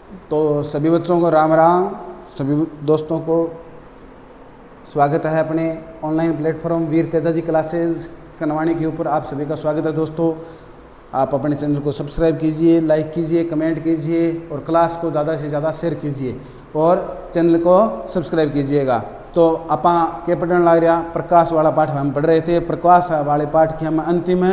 तो सभी बच्चों को राम राम, सभी दोस्तों को स्वागत है अपने ऑनलाइन प्लेटफॉर्म वीर तेजा जी क्लासेस कनवाणी के ऊपर। आप सभी का स्वागत है दोस्तों। आप अपने चैनल को सब्सक्राइब कीजिए, लाइक कीजिए, कमेंट कीजिए और क्लास को ज़्यादा से ज़्यादा शेयर कीजिए और चैनल को सब्सक्राइब कीजिएगा। तो आपा के पढ़ने लग रहा प्रकाश वाला पाठ हम पढ़ रहे थे। प्रकाश वाले पाठ के हम अंतिम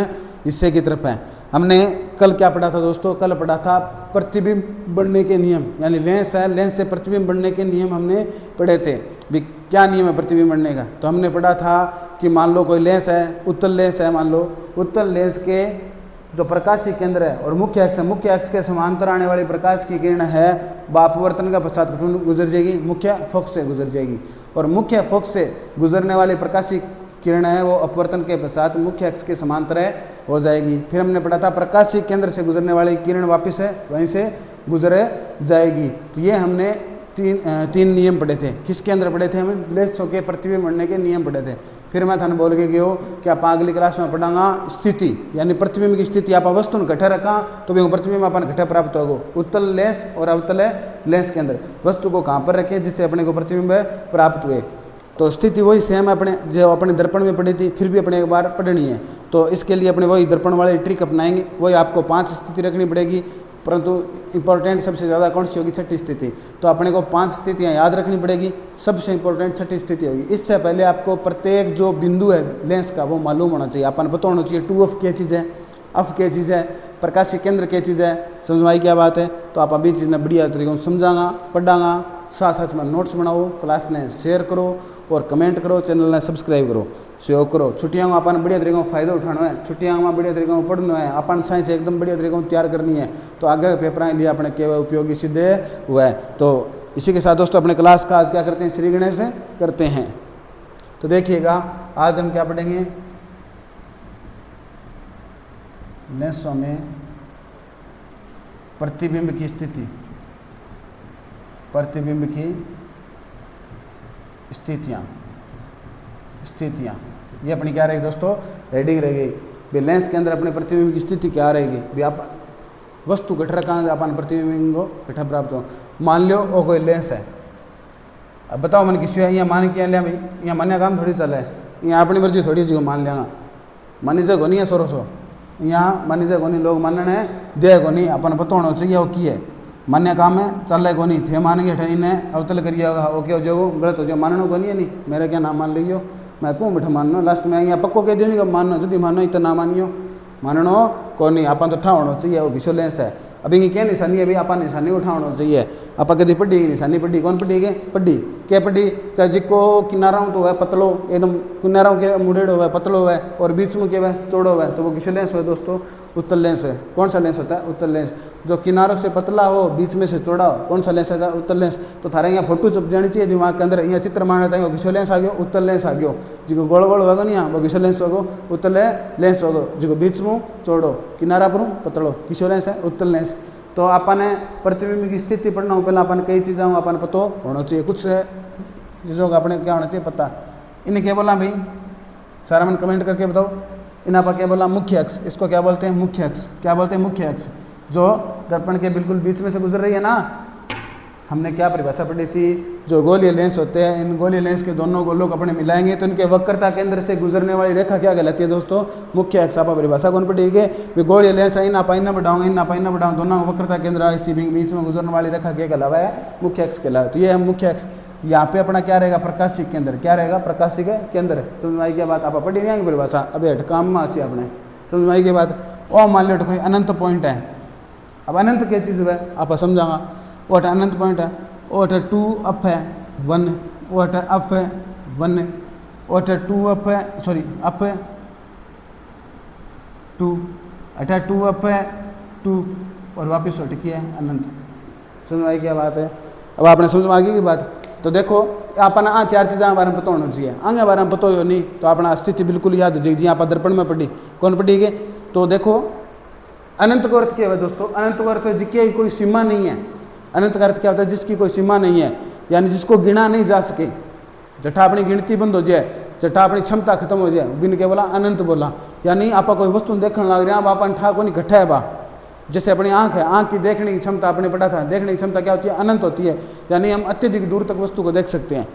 हिस्से की तरफ हैं। हमने कल क्या पढ़ा था दोस्तों? कल पढ़ा था प्रतिबिंब बनने के नियम, यानी लेंस है, लेंस से प्रतिबिंब बनने के नियम हमने पढ़े थे। भी क्या नियम है प्रतिबिंब बनने का? तो हमने पढ़ा था कि मान लो कोई लेंस है, उत्तल लेंस है, मान लो उत्तल लेंस के जो प्रकाशीय केंद्र है और मुख्य अक्ष है, मुख्य अक्ष के समांतर आने वाली प्रकाश की किरण है वह अपवर्तन का पश्चात गुजर जाएगी, मुख्य फोकस से गुजर जाएगी। और मुख्य फोकस से गुजरने वाली प्रकाशीय किरण है वो अपवर्तन के पश्चात मुख्य अक्ष के समांतर हो जाएगी। फिर हमने पढ़ा था प्रकाशीय केंद्र से गुजरने वाली किरण वापस है वहीं से गुजर जाएगी। तो ये हमने तीन नियम पढ़े थे। किसके अंदर पढ़े थे? हम लेंसों के प्रतिबिंब बनने के नियम पढ़े थे। फिर मैं थाने बोल के गयो कि आप अगली क्लास में पढ़ांगा स्थिति, यानी प्रतिबिंब की स्थिति। आप वस्तु घटे रखा तो भी प्रतिबिंब अपन घटे प्राप्त होगा। उत्तल लेंस और अवतल लेंस के अंदर वस्तु को कहाँ पर रखें जिससे अपने को प्रतिबिंब प्राप्त हुए। तो स्थिति वही सेम अपने जो अपने दर्पण में पढ़ी थी, फिर भी अपने एक बार पढ़नी है। तो इसके लिए अपने वही दर्पण वाले ट्रिक अपनाएंगे। वही आपको 5 स्थिति रखनी पड़ेगी, परंतु इंपॉर्टेंट सबसे ज़्यादा कौन सी होगी? छठी स्थिति। तो अपने को 5 स्थितियाँ याद रखनी पड़ेगी। सबसे इंपॉर्टेंट छठी स्थिति होगी। इससे पहले आपको प्रत्येक जो बिंदु है लेंस का वो मालूम होना चाहिए, अपन पता होना चाहिए। 2f क्या चीज़ है, अफ क्या चीज़ है, प्रकाशीय केंद्र क्या चीज़ है, समझ में क्या बात है? तो आप अभी चीज़ ने बढ़िया तरीके से समझागा, पढ़ागा, साथ साथ में नोट्स बनाओ, क्लास ने शेयर करो और कमेंट करो, चैनल ने सब्सक्राइब करो, सहयोग करो। छुट्टियों में अपन बढ़िया तरीके से फायदा उठाना है, छुट्टियों में बढ़िया तरीके से पढ़ना है, अपन साइंस एकदम बढ़िया तरीके से तैयार करनी है। तो आगे पेपर के लिए अपने केवल उपयोगी सिद्ध हुआ है। तो इसी के साथ दोस्तों अपने क्लास का आज क्या करते हैं? श्री गणेश करते हैं। तो देखिएगा आज हम क्या पढ़ेंगे? लेंसों में प्रतिबिंब की स्थिति, प्रतिबिंब की स्थितियाँ ये अपनी क्या रहेगी दोस्तों? रेडिंग रहेगी। भी लेंस के अंदर अपने प्रतिबिंब की स्थिति क्या रहेगी? भी आप वस्तु घट रखा अपन प्रतिबिंब को घटा प्राप्त हो। मान लो वो कोई लेंस है, अब बताओ मन किसी है यहाँ मान किया लिया भाई, यहाँ मान्य काम थोड़ी चला है, यहाँ अपनी मर्जी थोड़ी सी मान लिया, मानी जगह नहीं है सोरो सो, यहाँ मानी जगह नहीं, लोग मानने दे को नहीं, अपन पता होना चाहिए वो की है, मान्य काम है चल को नहीं थे मानेंगे इन्हें अवतल करिए ओके हो जाओ, गलत हो जाओ, मानना को नहीं है नहीं, मेरा क्या नाम मान लियो, मैं क्यों बैठा मानना, लास्ट में यहाँ पक्को कह दियो नहीं कब मानना, यदि मानो इतना ना मानियो, माननो को नहीं, अपन तो ठा होना चाहिए वो घिसो लेंस है। अभी क्या निशानी है भाई, अपन निशानी उठाना चाहिए। आप कभी पढ़ी निशानी पढ़ी, कौन पढ़ी के पढ़ी क्या पढ़ी क्या जिको किनारों तो है पतलो एकदम, किनारों के मुड़ेड़ो है पतलो है और बीच में क्या है चौड़ो है, तो वो किस लेंस है दोस्तों? उत्तल लेंस है। कौन सा लेंस होता है? उत्तल लेंस। जो किनारों से पतला हो बीच में से चौड़ा हो कौन सा लेंस है? उत्तल लेंस। तो थारे यहाँ फोटो चुप जानी चाहिए दिमाग के अंदर, यहाँ चित्र मारना था घिसो लेंस आ गयो, उत्तल लेंस आ गयो, जिको गोल गोल होगा नहीं वो घिसो लेंस होगो, उत्तल लेंस होगो, जिको बीच में चौड़ो किनारा पर पतलो किसो लेंस है? उत्तल लेंस। तो अपन प्रतिबिंब की स्थिति पढ़ना हो पहले अपन कई चीज़ों अपन पता होना चाहिए, कुछ चीज़ों का अपने क्या होना चाहिए पता। इन्हें क्या बोला भाई सारा मन कमेंट करके बताओ। इन आप क्या बोला? मुख्य अक्ष। इसको क्या बोलते हैं? मुख्य अक्ष। क्या बोलते हैं? मुख्य अक्ष। जो दर्पण के बिल्कुल बीच में से गुजर रही है ना, हमने क्या परिभाषा पढ़ी थी? जो गोलीय लेंस होते हैं, इन गोलीय लेंस के दोनों गोलों को अपने मिलाएंगे तो इनके वक्रता केंद्र से गुजरने वाली रेखा क्या कहलाती है दोस्तों? मुख्य अक्ष। आप परिभाषा कौन पढ़ी है? गोलीय लेंस इन आप इन बढ़ाऊंगे, इन आप इन बढ़ाऊँ, दोनों वक्रता केंद्र इसी बीच में गुजरने वाली रेखा क्या कहलावा है? मुख्य अक्ष कहलावा। तो ये है मुख्य अक्ष। यहाँ पे अपना क्या रहेगा? प्रकाशिक केंद्र। क्या रहेगा? प्रकाशिक केंद्र। समझ में आई क्या बात? आप पढ़ी नहीं आएगी परिभाषा, अभी हट काम में आसी अपने, समझ में आई की बात? और मान लो कोई अनंत पॉइंट है, अब अनंत क्या चीज़ है आप समझागा। वो अनंत पॉइंट है, वो 2 अप है 1, वो अप है 1, वो 2 अप है, सॉरी अप है 2, 2 अप है 2 और वापिस अटकी है अनंत। समझ में आई क्या बात है? अब आपने समझ में आ गई की बात? तो देखो अपन 4 चीज़ों बारे में पता होना चाहिए, आगे बारे में पता हो नहीं तो अपना स्थिति बिल्कुल याद हो जाएगी। जी आप दर्पण में पढ़ी, कौन पढ़ी गए? तो देखो अनंत का अर्थ क्या है दोस्तों? अनंत का अर्थ है जिसकी कोई सीमा नहीं है। अनंत का अर्थ क्या होता है? जिसकी कोई सीमा नहीं है, यानी जिसको गिना नहीं जा सके। जटा अपनी गिनती बंद हो जाए, जटा अपनी क्षमता खत्म हो जाए, बिन के बोला अनंत बोला। यानी आप कोई वस्तु देखने लग रहे हैं, आप ठा को नहीं घटा है बा, जैसे अपनी आंख है, आंख की देखने की क्षमता आपने पढ़ा था, देखने की क्षमता क्या होती है, अनंत होती है, यानी हम अत्यधिक दूर तक वस्तु को देख सकते हैं।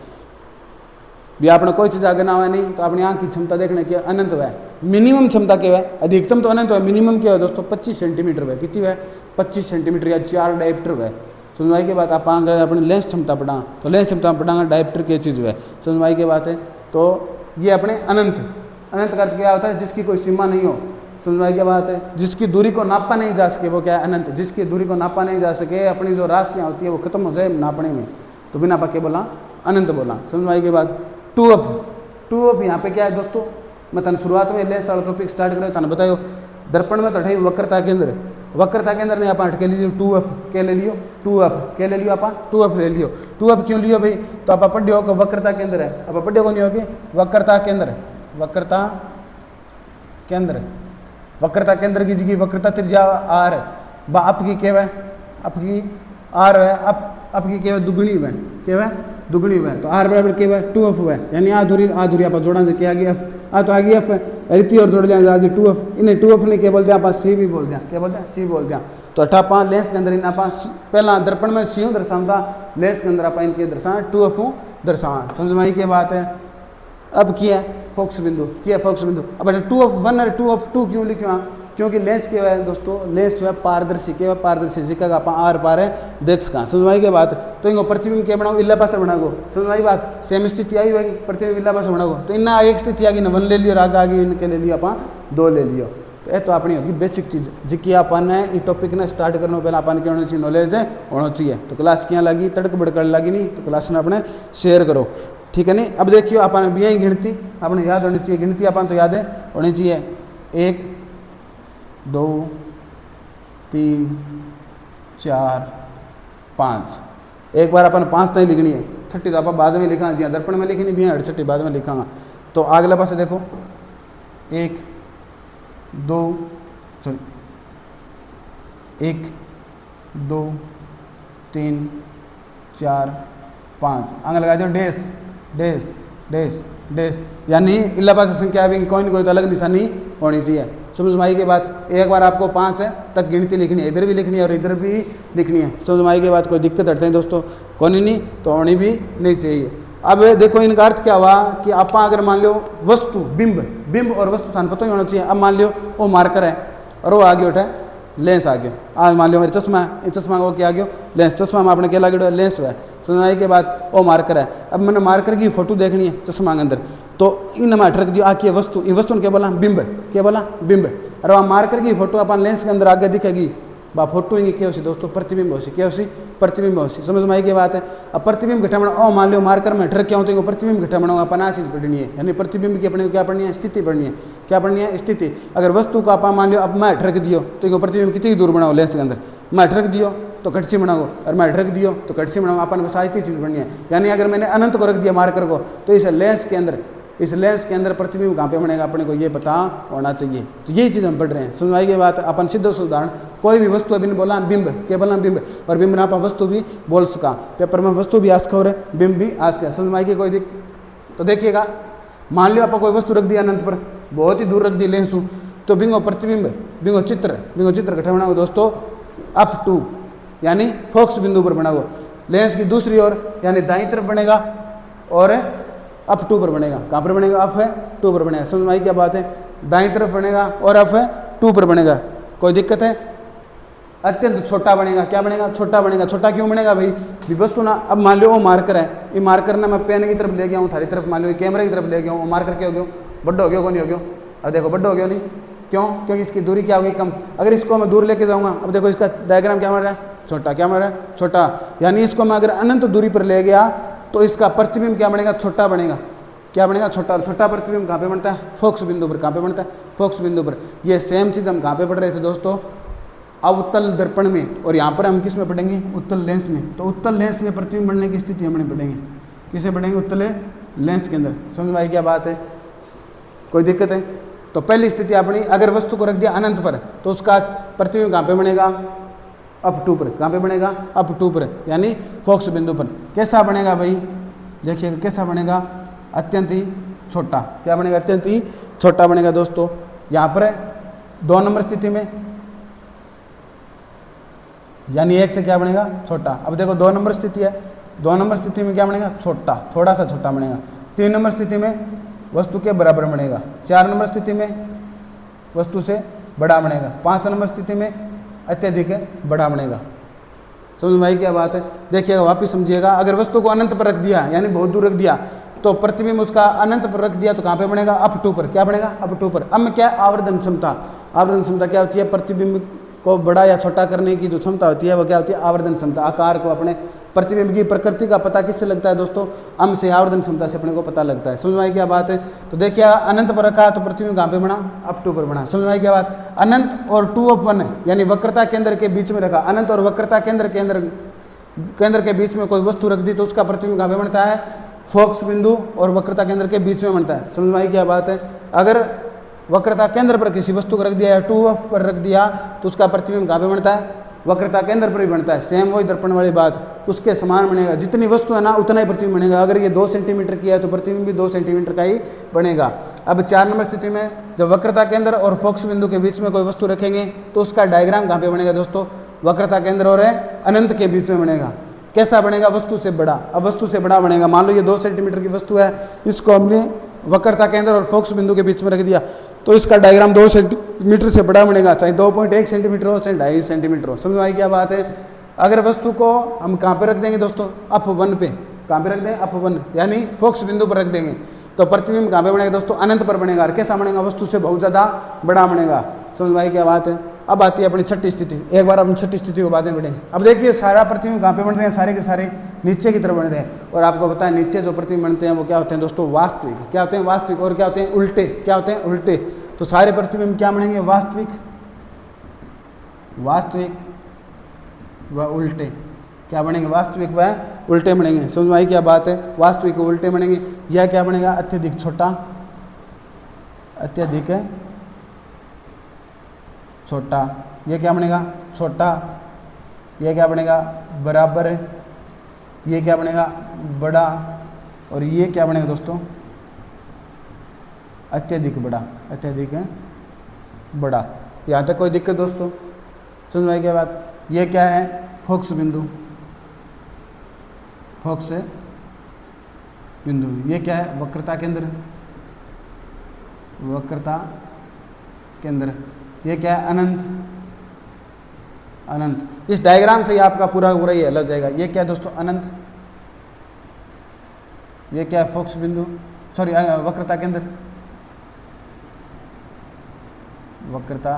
भी आपने कोई चीज़ आगे ना हुआ नहीं तो अपनी आंख की क्षमता देखने की अनंत है। मिनिमम क्षमता क्या है, अधिकतम तो अनंत है, मिनिमम क्या है दोस्तों 25 सेंटीमीटर है। कितनी है 25 सेंटीमीटर या 4 डायप्टर है। समझवाई के बाद आप अगर अपनी लेंस क्षमता पढ़ा तो लेंस क्षमता पढ़ाएंगे डायप्टर की चीज़ है। समझवाई की बात है। तो ये अपने अनंत, अनंत का अर्थ क्या होता है, जिसकी कोई सीमा नहीं हो। समझवाई की बात है। जिसकी दूरी को नापा नहीं जा सके वो क्या है, अनंत। जिसकी दूरी को नापा नहीं जा सके, अपनी जो राशियाँ होती है वो खत्म हो जाए नापने में, तो बिना पक्के बोला अनंत बोला। समझवाई के बाद टू अप यहाँ पे क्या है दोस्तों, मैं तन शुरुआत में लेंस वाला टॉपिक स्टार्ट करो तन बताओ। दर्पण में तो है वक्रता केंद्र, वक्रता केंद्र ने आप अटके ले लियो टू अप के ले लियो, टू अप के ले लियो, आप टू अप ले लियो। टू अप क्यों लियो भाई, तो आप पढ़ियो कि वक्रता केंद्र है, आप पढ़ियो को नहीं होगी वक्रता केंद्र, वक्रता केंद्र, वक्रता केंद्र की जगह वक्रता त्रिज्या आर बा आपकी क्या है, आपकी आर है, आपकी क्या है दुगुनी है, क्या है दुगुनी है। तो आर बराबर क्या है 2f है, यानी आधुरी आप जोड़ा से क्या आ गया एफ, आ तो आ गया एफ है, रीति और जोड़ लिया आज 2f, इन्हें 2f ने क्या बोलते हैं आप सी भी बोलते हैं, क्या बोलते हैं सी बोलते हैं। तो अठापा लेंस के अंदर इन आप पहला दर्पण में सी दर्शाता, लेंस के अंदर आप इनके दर्शा 2f दर्शा। समझ में आई क्या बात है। अब किया फोकस बिंदु, किया फोकस बिंदु। अब 2f1 और 2f2 क्यों लिखा, क्योंकि लेंस क्या है दोस्तों, लेंस जो है पारदर्शी, क्या है पारदर्शी, जिसका आप आर पार है देख सका। समझवाई के बात। तो इनको प्रतिबिंब क्या बनाओ, इल्ला पास बनाओ। समझवाई बात, सेम स्थिति आई होगी, प्रतिबिंब इल्ला पास बनाओ। तो इन्ना एक स्थिति आ गई ना 1 ले लियो, आगे आ गई इनके ले लियो आप 2 ले लियो। तो ये तो अपनी होगी बेसिक चीज़ जिसकी अपन है ये टॉपिक ने स्टार्ट करने पहले अपन के होना चाहिए नॉलेज है होना चाहिए। तो क्लास क्या लगी, तड़क बड़कड़ लगी नहीं तो क्लास ने अपने शेयर करो, ठीक है नहीं। अब देखियो अपन भी यही गिनती अपने याद होनी चाहिए, गिनती अपन तो याद है होनी चाहिए 1 2 3 4 5। एक बार अपन 5 तक लिखनी है, छठी तो आप बाद में लिखा जी, दर्पण में लिखनी भी है, छठी बाद में लिखांगा। तो अगला पास देखो 1 2 3 4 5 आगे लगा दो डैश डैश डैश डैश, यानी इल्ला पास संख्या भी कोई ना कोई तो अलग निशानी होनी चाहिए। समझ के बाद एक बार आपको 5 है तक गिनती लिखनी है, इधर भी लिखनी है और इधर भी लिखनी है। समझ के बाद कोई दिक्कत हटते हैं दोस्तों कौन नहीं तो होनी भी नहीं चाहिए। अब देखो इनका अर्थ क्या हुआ कि आप अगर मान लो वस्तु बिंब और वस्तु स्थान पता ही होना चाहिए। अब मान लो वो मार्कर है और वो आगे उठा लेंस आ गया, आज मान लो मेरे चश्मा है, इस चश्मा को क्या आ गया लेंस, चश्मा में आपने क्या लगे लेंस है। समझाई के बाद वो मार्कर है। अब मैंने मार्कर की फोटो देखनी है चश्मा के अंदर, तो इन में अटक जो आकी वस्तु, इन वस्तु ने क्या बोला बिंब, क्या बोला बिंब। और वहाँ मार्कर की फोटो अपन लेंस के अंदर आगे दिखेगी, बा फोटो ही क्या हो दोस्तों प्रतिबिंब हो, क्या हो प्रतिबिंब हो। समझ में आई की बात है। अब प्रतिबिंब घटामण ओ मान लो मार्कर में अटक क्या होते हैं प्रतिबिंब घटामण अपन आ चीज़ पढ़नी है, यानी प्रतिबिंब की अपने क्या पढ़नी है स्थिति पढ़नी है, क्या पढ़नी है स्थिति। अगर वस्तु को आप मान लो अब मैं अटक दियो तो इनको प्रतिबिंब कितनी दूर बनाओ लेंस के अंदर, मैं अटक दियो तो कटसी बनाओ और मैं अटक दियो तो कटसी बनाओ, अपन को साहित्य चीज़ बननी है। यानी अगर मैंने अनंत को रख दिया मार्कर को तो इस लेंस के अंदर प्रतिबिंब कहाँ पे बनेगा अपने को ये पता होना चाहिए। तो यही चीज़ हम पढ़ रहे हैं। समझाई की बात। अपन सीधा उदाहरण कोई भी वस्तु अभी बोला बिंब, क्या बोला बिंब, और बिंब ना आप वस्तु भी बोल सका, पेपर में वस्तु भी आस्का हो रहा है बिंब भी आस्का। समझ की कोई तो देखिएगा मान लो आप कोई वस्तु रख दिया अनंत पर, बहुत ही दूर रख दी लेंस तो बिंगो प्रतिबिंब बिंगो चित्र घटा बनाओ दोस्तों अप टू, यानी फोकस बिंदु पर बनाओ। लेंस की दूसरी ओर यानी दाईं तरफ बनेगा और अप 2 पर बनेगा। कहाँ पर बनेगा अप है 2 पर बनेगा। समझ में आई क्या बात है। दाईं तरफ बनेगा और अप है 2 पर बनेगा, कोई दिक्कत है। अत्यंत छोटा बनेगा, क्या बनेगा छोटा बनेगा। छोटा क्यों बनेगा भाई वस्तु ना, अब मान लो वो मार्कर है, ये मार्कर ना मैं पेन की तरफ ले गया हूँ, थारी तरफ मान लो कैमरे की तरफ ले गया हूँ, वो मार्कर क्या हो गया बड्डा हो गया को नहीं हो गया। अब देखो बड्डा हो गया नहीं, क्यों, क्योंकि इसकी दूरी क्या होगी कम। अगर इसको मैं दूर लेके जाऊँगा, अब देखो इसका डायग्राम क्या बन रहा है छोटा, क्या बन रहा है छोटा, यानी इसको मैं अगर अनंत दूरी पर ले गया तो इसका प्रतिबिंब क्या बनेगा छोटा बनेगा, क्या बनेगा छोटा। और छोटा प्रतिबिंब कहाँ पे बनता है फोकस बिंदु पर, कहाँ पे बनता है फोकस बिंदु पर। ये सेम चीज़ हम कहाँ पे पढ़ रहे थे दोस्तों अवतल दर्पण में, और यहाँ पर हम किस में पढ़ेंगे उत्तल लेंस में। तो उत्तल लेंस में प्रतिबिंब बनने की स्थिति हमने पढ़ेंगे, किसे पढ़ेंगे उत्तल लेंस के अंदर। समझ में आई क्या बात है, कोई दिक्कत है। तो पहली स्थिति अपनी अगर वस्तु को रख दिया अनंत पर तो उसका प्रतिबिंब कहाँ पे बनेगा अप 2 पर, कहाँ पे बनेगा अप 2 पर, यानी फोकस बिंदु पर। कैसा बनेगा भाई देखिएगा कैसा बनेगा अत्यंत ही छोटा, क्या बनेगा अत्यंत ही छोटा बनेगा दोस्तों। यहाँ पर 2 नंबर स्थिति में यानी 1 से क्या बनेगा, छोटा। अब देखो 2 नंबर स्थिति है, 2 नंबर स्थिति में क्या बनेगा, छोटा, थोड़ा सा छोटा बनेगा। 3 नंबर स्थिति में वस्तु के बराबर बनेगा। 4 नंबर स्थिति में वस्तु से बड़ा बनेगा। 5 नंबर स्थिति में अत्यधिक बड़ा बनेगा। समझ में आई क्या बात है? देखिएगा, वापिस समझिएगा। अगर वस्तु को अनंत पर रख दिया, यानी बहुत दूर रख दिया, तो प्रतिबिंब उसका अनंत पर रख दिया तो कहाँ पे बनेगा, अप टू पर। क्या बनेगा, अप टू पर। अब में क्या, आवर्धन क्षमता। आवर्धन क्षमता क्या होती है, प्रतिबिंब को बड़ा या छोटा करने की जो क्षमता होती है वो क्या होती है, आवर्धन क्षमता। आकार को अपने प्रतिबिंब की प्रकृति का पता किससे लगता है दोस्तों, अम से, आवर्धन क्षमता से अपने को पता लगता है। समझ में आई क्या बात है? तो देखिए अनंत पर रखा तो प्रतिबिंब कहाँ पे बना, अप टू पर बना। समझ में आई क्या बात? अनंत और 2/1 यानी वक्रता केंद्र के बीच में रखा, अनंत और वक्रता केंद्र के बीच में कोई वस्तु रख दी तो उसका प्रतिबिंब कहाँ पे बनता है, फोकस बिंदु और वक्रता केंद्र के बीच में बनता है। समझ में आई क्या बात है? अगर वक्रता केंद्र पर किसी वस्तु को रख दिया या 2F पर रख दिया तो उसका प्रतिबिंब कहाँ पे बनता है, वक्रता केंद्र पर ही बनता है। सेम वही दर्पण वाली बात, उसके समान बनेगा। जितनी वस्तु है ना उतना ही प्रतिबिंब बनेगा। अगर ये 2 सेंटीमीटर की है तो प्रतिबिंब भी 2 सेंटीमीटर का ही बनेगा। अब 4 नंबर स्थिति में जब वक्रता केंद्र और फोकस बिंदु के बीच में कोई वस्तु रखेंगे तो उसका डायग्राम कहाँ पे बनेगा दोस्तों, वक्रता केंद्र और अनंत के बीच में बनेगा। कैसा बनेगा, वस्तु से बड़ा। अब वस्तु से बड़ा बनेगा, मान लो ये 2 सेंटीमीटर की वस्तु है, इसको हमने वक्रता केंद्र और फोकस बिंदु के बीच में रख दिया तो इसका डायग्राम 2 सेंटीमीटर से बड़ा बनेगा, चाहे 2.1 सेंटीमीटर हो चाहे 2.5 सेंटीमीटर हो। समझ में आई क्या बात है? अगर वस्तु को हम कहाँ पे रख देंगे दोस्तों, अप 1 पे। कहाँ पे रख देंगे, अप 1 यानी फोकस बिंदु पर रख देंगे तो प्रतिबिंब कहाँ पे बनेगा दोस्तों, अनंत पर बनेगा। और कैसा बनेगा, वस्तु से बहुत ज़्यादा बड़ा बनेगा। समझ में आई क्या बात है? अब आती है अपनी छठी स्थिति। एक बार अपनी छठी स्थिति को बाद में बढ़ेंगे। अब देखिए सारा प्रतिबिंब कहाँ पे बन रहे हैं, सारे के सारे नीचे की तरफ बन रहे हैं। और आपको पता है नीचे जो प्रतिबिंब बनते हैं वो क्या होते हैं दोस्तों, वास्तविक। क्या होते हैं, वास्तविक। और क्या होते हैं, उल्टे। क्या होते हैं, उल्टे। तो सारे प्रतिबिंब क्या बनेंगे, वास्तविक, वास्तविक व उल्टे। क्या बनेंगे, वास्तविक व उल्टे बनेंगे। समझ में आई क्या बात है? वास्तविक व उल्टे बनेंगे। यह क्या बनेगा, अत्यधिक छोटा, अत्यधिक छोटा। ये क्या बनेगा, छोटा। ये क्या बनेगा, बराबर। ये क्या बनेगा, बड़ा। और ये क्या बनेगा दोस्तों, अत्यधिक बड़ा, अत्यधिक बड़ा। यहाँ तक कोई दिक्कत दोस्तों? समझ में आई क्या बात? ये क्या है, फोकस बिंदु, फोकस बिंदु। ये क्या है, वक्रता केंद्र, वक्रता केंद्र। ये क्या है, अनंत, अनंत। इस डायग्राम से ही आपका पूरा पूरा ये अलग जाएगा। ये क्या है दोस्तों, अनंत। ये क्या है, फोकस बिंदु, सॉरी वक्रता केंद्र, वक्रता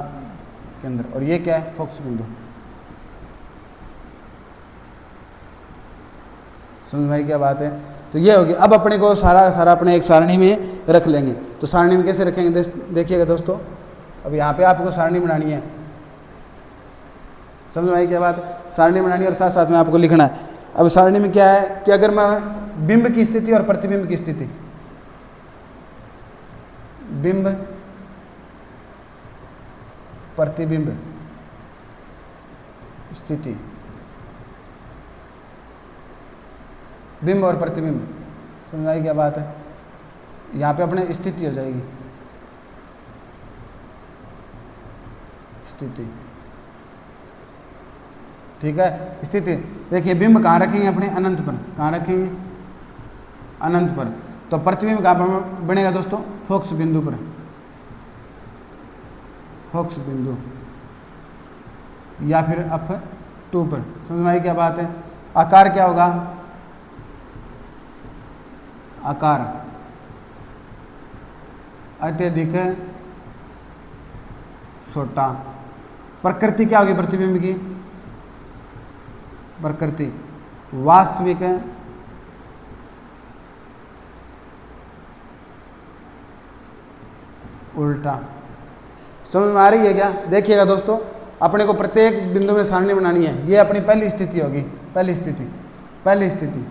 केंद्र। और ये क्या है, फोकस बिंदु। समझ में आई क्या बात है? तो ये होगी। अब अपने को सारा सारा अपने एक सारणी में रख लेंगे। तो सारणी में कैसे रखेंगे देखिएगा दोस्तों। अब यहाँ पे आपको सारणी बनानी है। समझ में आई क्या बात? सारणी बनानी है और साथ साथ में आपको लिखना है। अब सारणी में क्या है कि अगर मैं बिंब की स्थिति और प्रतिबिंब की स्थिति, बिंब प्रतिबिंब स्थिति, बिंब और प्रतिबिंब, समझ आई क्या बात है? यहाँ पे अपने स्थिति हो जाएगी, स्थिति। ठीक है, स्थिति। देखिए बिंब कहाँ रखेंगे अपने, अनंत पर। कहाँ रखेंगे, अनंत पर। तो प्रतिबिंब कहाँ पर बनेगा दोस्तों, फोकस बिंदु पर, फोकस बिंदु या फिर अप टू पर। समझ में आई क्या बात है? आकार क्या होगा, आकार अत्यधिक छोटा। प्रकृति क्या होगी प्रतिबिंब की, प्रकृति वास्तविक उल्टा। समझ में आ रही है क्या? देखिएगा दोस्तों, अपने को प्रत्येक बिंदु में सारणी बनानी है। ये अपनी पहली स्थिति होगी, पहली स्थिति, पहली स्थिति,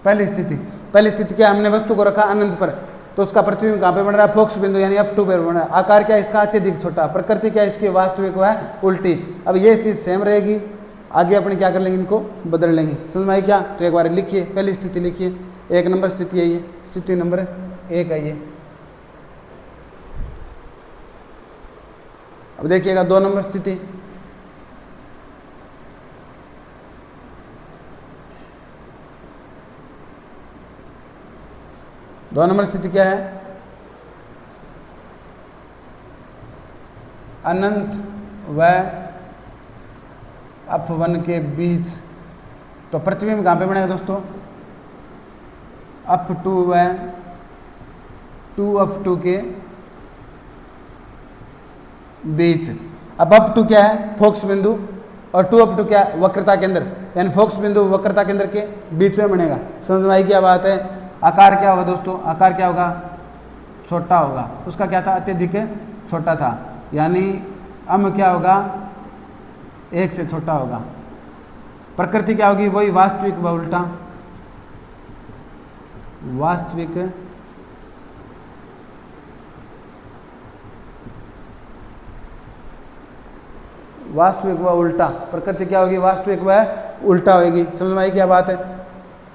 पहली स्थिति। पहली स्थिति क्या, हमने वस्तु को रखा अनंत पर, तो उसका प्रतिबिंब कहाँ पे बन रहा है, फोकस बिंदु यानी अप टू पर बन रहा है। आकार क्या है इसका, अत्यधिक छोटा। प्रकृति क्या है इसकी, वास्तविक है उल्टी। अब ये चीज़ सेम रहेगी, आगे अपने क्या कर लेंगे, इनको बदल लेंगे। समझ में आई क्या? तो एक बार लिखिए, पहली स्थिति लिखिए, 1 नंबर स्थिति है ये, स्थिति नंबर 1 है ये। अब देखिएगा 2 नंबर स्थिति, 2 नंबर स्थिति क्या है, अनंत व अपवन के बीच। तो प्रतिबिंब कहाँ पे बनेगा दोस्तों, अप टू व टू अप टू के बीच। अब अप टू क्या है, फोकस बिंदु, और टू अप टू क्या है, वक्रता केंद्र, यानी फोकस बिंदु वक्रता केंद्र के बीच में बनेगा। समझ में आई क्या बात है। आकार क्या होगा दोस्तों, आकार क्या होगा, छोटा होगा। उसका क्या था, अत्यधिक छोटा था, यानी अम क्या होगा, 1 से छोटा होगा। प्रकृति क्या होगी, वही वास्तविक व उल्टा, वास्तविक वास्तविक व उल्टा। प्रकृति क्या होगी, वास्तविक व उल्टा होगी। समझ में आई क्या बात है।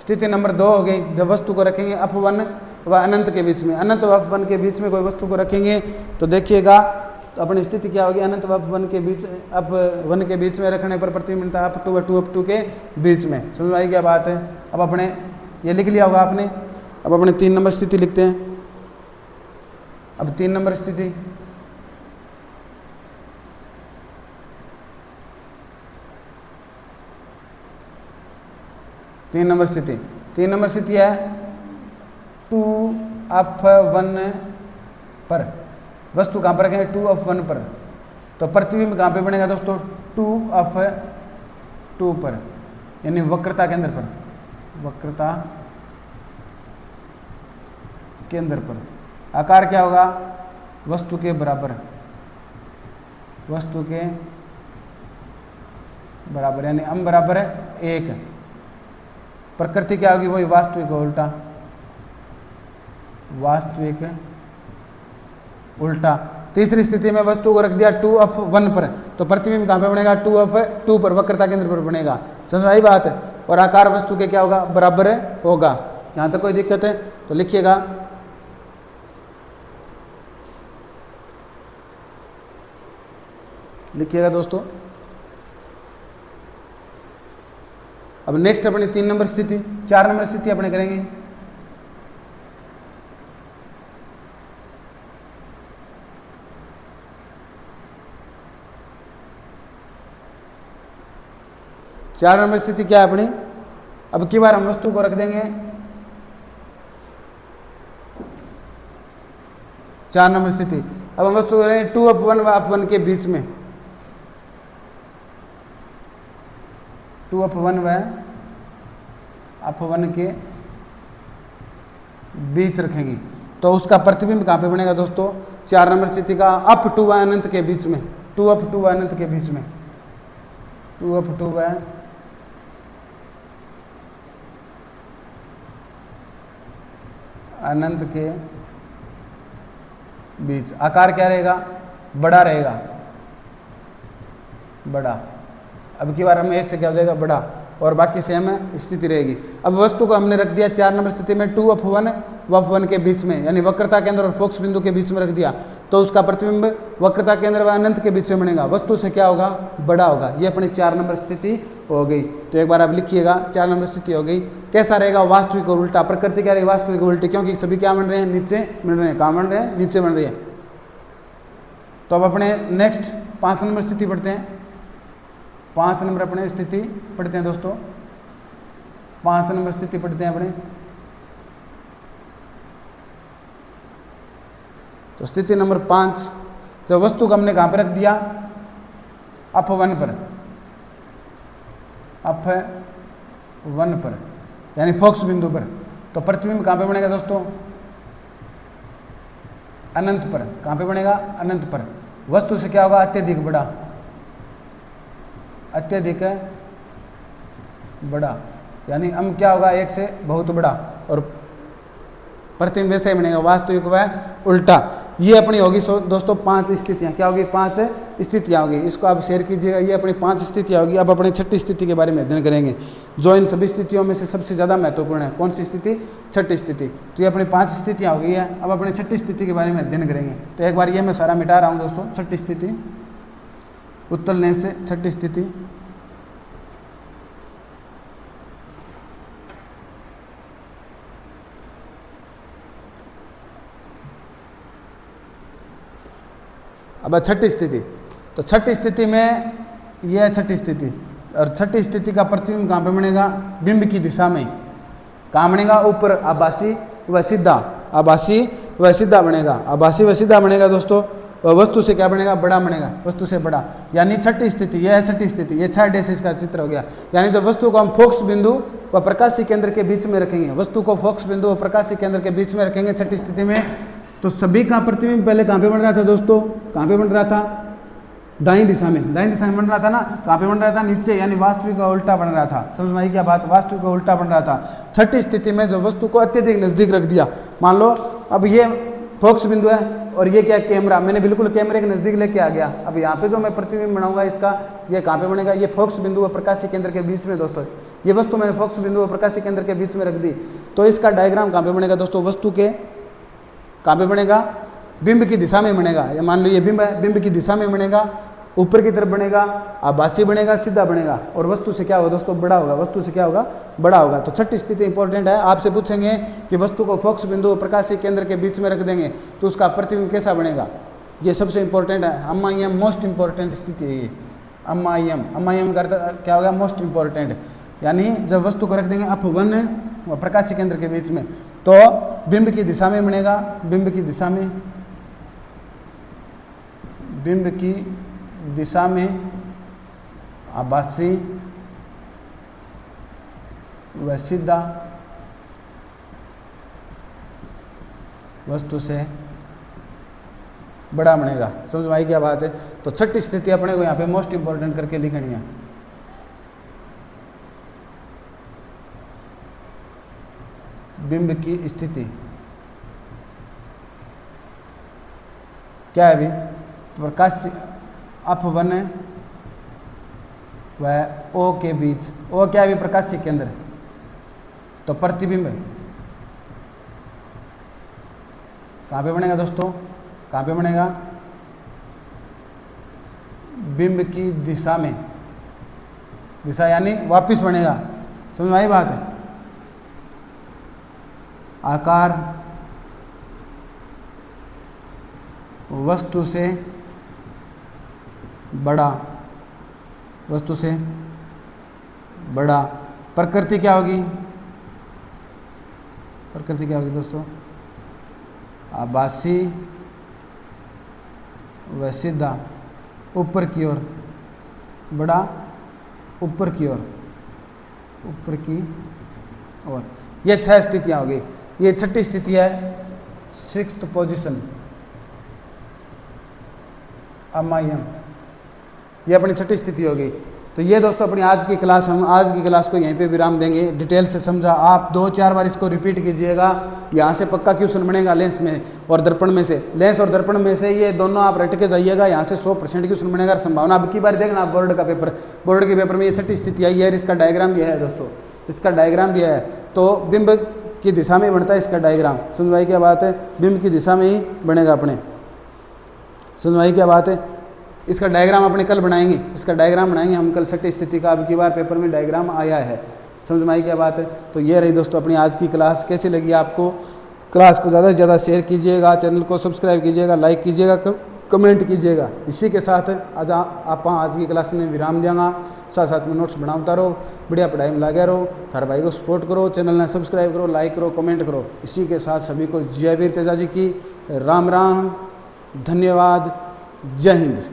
स्थिति नंबर 2 हो गई, जब वस्तु को रखेंगे अपवन व अनंत के बीच में। अनंत व अपवन के बीच में कोई वस्तु को रखेंगे तो देखिएगा, तो अपनी स्थिति क्या होगी, अनंत व अपवन के बीच, अपवन के बीच में रखने पर प्रतिबिंब बनता है अप टू व टू अप टू के बीच में। समझ में आई क्या बात है। अब अपने ये लिख लिया होगा आपने। अब अपने 3 नंबर स्थिति लिखते हैं। अब 3 नंबर स्थिति, तीन नंबर स्थिति है टू अप वन पर। वस्तु कहाँ पर रखेंगे, टू अप वन पर। तो प्रतिबिंब कहाँ पे बनेगा दोस्तों, टू अप टू पर, यानी वक्रता केंद्र पर, वक्रता केंद्र पर। आकार क्या होगा, वस्तु के बराबर, वस्तु के बराबर, यानी अम बराबर है 1। प्रकृति क्या होगी, वही वास्तविक उल्टा, वास्तविक उल्टा। तीसरी स्थिति में वस्तु को रख दिया टू अप वन पर, तो प्रतिबिंब कहाँ पे बनेगा, टू अप टू पर, वक्रता केंद्र पर बनेगा। समझ आई बात है। और आकार वस्तु के क्या होगा, बराबर होगा। यहाँ तक कोई दिक्कत है तो लिखिएगा। लिखिएगा दोस्तों। अब नेक्स्ट अपनी 3 नंबर स्थिति, 4 नंबर स्थिति अपने करेंगे। चार नंबर स्थिति क्या है अपनी, अब की बार हम वस्तु को रख देंगे 4 नंबर स्थिति। अब हम वस्तु करेंगे टू अप वन व अप वन के बीच में, टू अप वन व अप वन के बीच रखेंगे। तो उसका प्रतिबिंब कहाँ पे बनेगा दोस्तों, 4 नंबर स्थिति का अप टू व अनंत के बीच में, टू अप टू व अनंत के बीच में, टू अप टू व अनंत के बीच। आकार क्या रहेगा, बड़ा रहेगा, बड़ा। अब की बार हमें 1 से क्या हो जाएगा, बड़ा, और बाकी सेम स्थिति रहेगी। अब वस्तु को हमने रख दिया 4 नंबर स्थिति में टू अप वन व अप वन के बीच में, यानी वक्रता केंद्र और फोकस बिंदु के बीच में रख दिया। तो उसका प्रतिबिंब वक्रता केंद्र व अनंत के बीच में बनेगा, वस्तु से क्या होगा, बड़ा होगा। ये अपनी 4 नंबर स्थिति हो गई। तो एक बार आप लिखिएगा, 4 नंबर स्थिति हो गई। कैसा रहेगा, वास्तविक और उल्टा। प्रकृति क्या रहेगी, वास्तविक और उल्टी, क्योंकि सभी क्या बन रहे हैं, नीचे बन रहे हैं। कहाँ बन रहे हैं, नीचे बन रही है। तो अब अपने नेक्स्ट 5 नंबर स्थिति पढ़ते हैं। 5 नंबर अपने स्थिति पढ़ते हैं दोस्तों, 5 नंबर स्थिति पढ़ते हैं अपने। तो स्थिति नंबर 5, जब वस्तु को हमने कहाँ पर रख दिया, अप वन पर, अप वन पर, यानी फोकस बिंदु पर। तो प्रतिबिंब कहाँ पे बनेगा दोस्तों, अनंत पर। कहाँ पे बनेगा, अनंत पर। वस्तु से क्या होगा, अत्यधिक बड़ा, अत्यधिक बड़ा, यानी अम क्या होगा, 1 से बहुत बड़ा। और प्रतिबिंब वैसे ही बनेगा, वास्तविक व उल्टा। ये अपनी होगी दोस्तों 5 स्थितियाँ। क्या होगी, 5 स्थितियाँ होगी। इसको आप शेयर कीजिएगा। ये अपनी 5 स्थितियाँ होगी। अब अपनी छठी स्थिति के बारे में अध्ययन करेंगे, जो इन सभी स्थितियों में से सबसे ज़्यादा महत्वपूर्ण है। कौन सी स्थिति, छठी स्थिति। तो ये अपनी 5 स्थितियाँ हो गई है। अब अपनी छठी स्थिति के बारे में अध्ययन करेंगे। तो एक बार ये मैं सारा मिटा रहा हूँ दोस्तों। छठी स्थिति, उत्तल लेंस से छठी स्थिति, अब छठी स्थिति, तो छठी स्थिति में यह है छठी स्थिति, और छठी स्थिति का प्रतिबिंब कहाँ पे बनेगा? बिंब की दिशा में। कहाँ बनेगा? ऊपर आभासी व सीधा, आभासी व सीधा बनेगा। आभासी व सीधा बनेगा दोस्तों, वस्तु से क्या बनेगा? बड़ा बनेगा, वस्तु से बड़ा। यानी छठी स्थिति, यह है छठी स्थिति, ये 6 डेश इसका चित्र हो गया। यानी जब वस्तु को हम फोकस बिंदु व प्रकाशीय केंद्र के बीच में रखेंगे, वस्तु को फोकस बिंदु व प्रकाशीय केंद्र के बीच में रखेंगे छठी स्थिति में, तो सभी का प्रतिबिंब पहले कहाँ पे बन रहा था दोस्तों? कहाँ पे बन रहा था? दाईं दिशा में, दाईं दिशा में बन रहा था ना। कहाँ पे बन रहा था? नीचे, यानी वास्तविक का उल्टा बन रहा था। समझ में आई क्या बात? वास्तविक का उल्टा बन रहा था। छठी स्थिति में जो वस्तु को अत्यधिक नजदीक रख दिया, मान लो अब ये फोकस बिंदु है और ये क्या? कैमरा, मैंने बिल्कुल कैमरे के नजदीक लेके आ गया। अब यहाँ पे जो मैं प्रतिबिंब बनाऊंगा इसका, ये कहाँ पे बनेगा? ये फोकस बिंदु व प्रकाशीय केंद्र के बीच में दोस्तों। ये वस्तु मैंने फोकस बिंदु व प्रकाशीय केंद्र के बीच में रख दी, तो इसका डायग्राम कहाँ पे बनेगा दोस्तों? वस्तु के कहाँ पे बनेगा? बिंब की दिशा में बनेगा। ये मान लो ये बिंब है, बिंब की दिशा में बनेगा, ऊपर की तरफ बनेगा, आभासी बनेगा, सीधा बनेगा, और वस्तु से क्या होगा दोस्तों? बड़ा होगा। वस्तु से क्या होगा? बड़ा होगा। तो छठी स्थिति इंपॉर्टेंट है। आपसे पूछेंगे कि वस्तु को फोकस बिंदु और प्रकाशीय केंद्र के बीच में रख देंगे तो उसका प्रतिबिंब कैसा बनेगा? ये सबसे इंपॉर्टेंट है। अम्मा एम मोस्ट इंपॉर्टेंट स्थिति है ये। अम्मा एम का क्या होगा? Most important. यानी जब वस्तु को रख देंगे अप1 व प्रकाशीय केंद्र के बीच में, तो बिंब की दिशा में बनेगा, बिंब की दिशा में, बिंब की दिशा में आभासी व सीधा, वस्तु से बड़ा बनेगा। समझ में आई क्या बात है? तो छठी स्थिति अपने को यहाँ पे मोस्ट इंपॉर्टेंट करके लिखनी है। बिंब की स्थिति क्या है? अभी प्रकाश अप1 व ओ के बीच, ओ क्या है? प्रकाशीय केंद्र, तो प्रतिबिंब कहाँ पे बनेगा दोस्तों? कहाँ पे बनेगा? बिंब की दिशा में, दिशा यानी वापिस बनेगा। समझ में आई बात है? आकार वस्तु से बड़ा, वस्तु से बड़ा। प्रकृति क्या होगी? प्रकृति क्या होगी दोस्तों? आभासी व सीधा, ऊपर की ओर बड़ा, ऊपर की ओर, ऊपर की ओर। ये 6 स्थितियां होगी। ये छठी स्थिति है, 6th पोजीशन, अमायम। ये अपनी छठी स्थिति होगी। तो ये दोस्तों अपनी आज की क्लास, हम आज की क्लास को यहीं पे विराम देंगे। डिटेल से समझा, आप 2-4 बार इसको रिपीट कीजिएगा। यहाँ से पक्का क्वेश्चन बनेगा लेंस में और दर्पण में से, लेंस और दर्पण में से ये दोनों आप रट के जाइएगा। यहाँ से 100% क्वेश्चन बनेगा संभावना। अब की बार देखना आप बोर्ड का पेपर, बोर्ड के पेपर में ये छठी स्थिति आई है। इसका डायग्राम ये है दोस्तों, इसका डायग्राम भी है। तो बिंब की दिशा में बनता है इसका डायग्राम। समझवाई क्या बात है? बिंब की दिशा में ही बनेगा अपने। समझवाई क्या बात है? इसका डायग्राम अपने कल बनाएंगे, इसका डायग्राम बनाएंगे हम कल छठी स्थिति का। अब की बार पेपर में डायग्राम आया है। समझ में आई क्या बात है? तो ये रही दोस्तों अपनी आज की क्लास। कैसी लगी आपको? क्लास को ज़्यादा से ज़्यादा शेयर कीजिएगा, चैनल को सब्सक्राइब कीजिएगा, लाइक कीजिएगा, कमेंट कीजिएगा। इसी के साथ आप आज की क्लास में विराम देंगे। साथ साथ में नोट्स बनाता रहो, बढ़िया पढ़ाई में लगे रहो। थारे भाई को सपोर्ट करो, चैनल ने सब्सक्राइब करो, लाइक करो, कमेंट करो। इसी के साथ सभी को जय वीर तेजा जी की राम राम, धन्यवाद, जय हिंद।